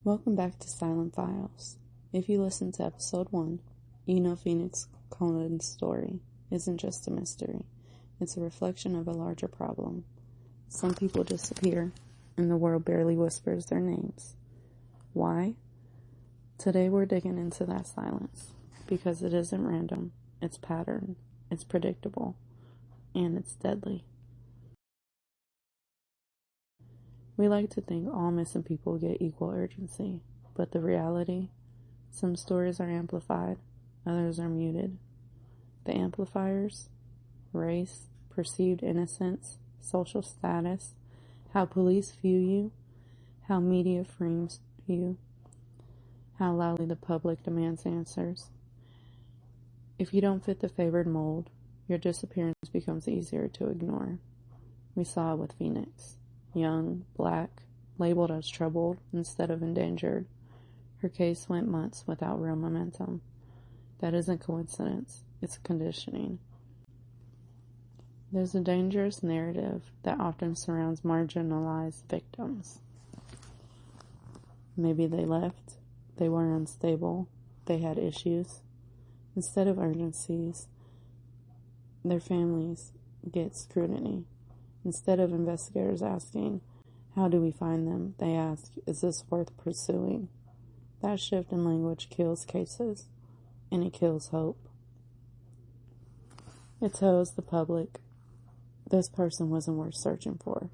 Welcome back to Silent Files. If you listen to episode 1, you know Phoenix Colin's story isn't just a mystery. It's a reflection of a larger problem. Some people disappear, and the world barely whispers their names. Why? Today we're digging into that silence, because it isn't random, it's patterned, it's predictable, and it's deadly. We like to think all missing people get equal urgency, but the reality, some stories are amplified, others are muted. The amplifiers, race, perceived innocence, social status, how police view you, how media frames you, how loudly the public demands answers. If you don't fit the favored mold, your disappearance becomes easier to ignore. We saw it with Phoenix. Young, black, labeled as troubled instead of endangered. Her case went months without real momentum. That isn't coincidence, it's conditioning. There's a dangerous narrative that often surrounds marginalized victims. Maybe they left, they were unstable, they had issues. Instead of urgencies, their families get scrutiny. Instead of investigators asking, how do we find them? They ask, is this worth pursuing? That shift in language kills cases, and it kills hope. It tells the public, this person wasn't worth searching for.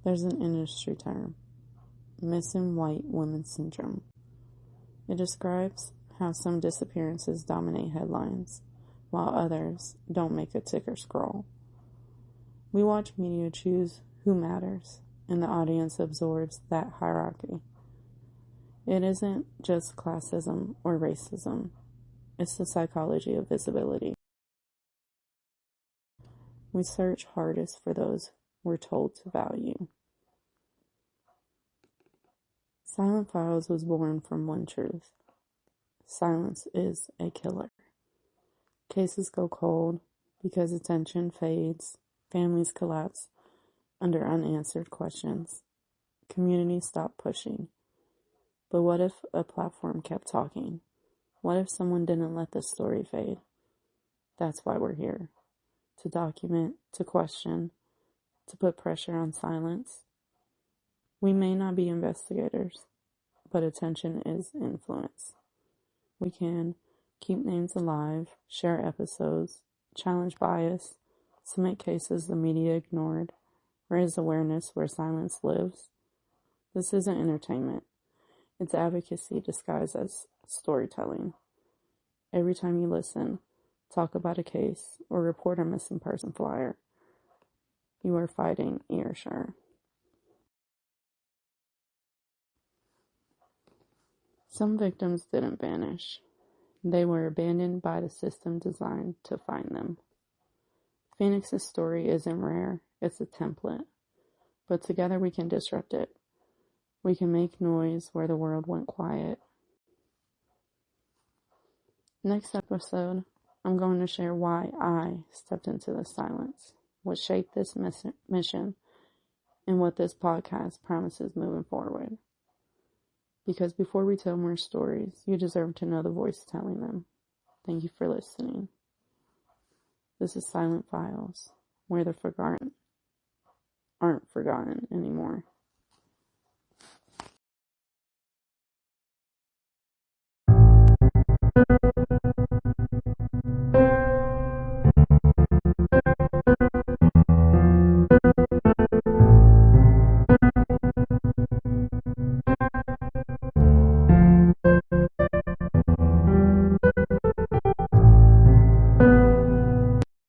There's an industry term, missing white women syndrome. It describes how some disappearances dominate headlines, while others don't make a ticker scroll. We watch media choose who matters, and the audience absorbs that hierarchy. It isn't just classism or racism. It's the psychology of visibility. We search hardest for those we're told to value. Silent Files was born from one truth. Silence is a killer. Cases go cold because attention fades. Families collapse under unanswered questions. Communities stop pushing. But what if a platform kept talking? What if someone didn't let the story fade? That's why we're here. To document, to question, to put pressure on silence. We may not be investigators, but attention is influence. We can keep names alive, share episodes, challenge bias, submit cases the media ignored, raise awareness where silence lives. This isn't entertainment. It's advocacy disguised as storytelling. Every time you listen, talk about a case, or report a missing person flyer, you are fighting erasure. Some victims didn't vanish. They were abandoned by the system designed to find them. Phoenix's story isn't rare, it's a template. But together we can disrupt it. We can make noise where the world went quiet. Next episode, I'm going to share why I stepped into the silence, what shaped this mission, and what this podcast promises moving forward. Because before we tell more stories, you deserve to know the voice telling them. Thank you for listening. This is Silent Files, where the forgotten aren't forgotten anymore.